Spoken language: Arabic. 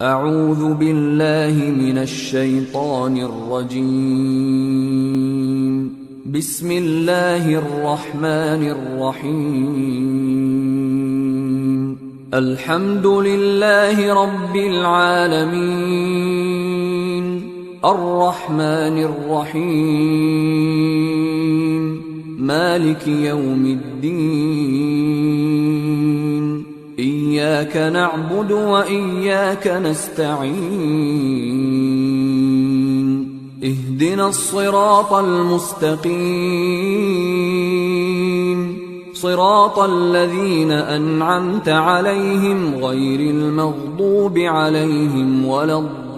أعوذ بالله من الشيطان الرجيم. بسم الله الرحمن الرحيم. الحمد لله رب العالمين، الرحمن الرحيم، مالك يوم الدين. إياك نعبد وإياك نستعين. اهدنا الصراط المستقيم، صراط الذين أنعمت عليهم غير المغضوب عليهم ولا الضالين.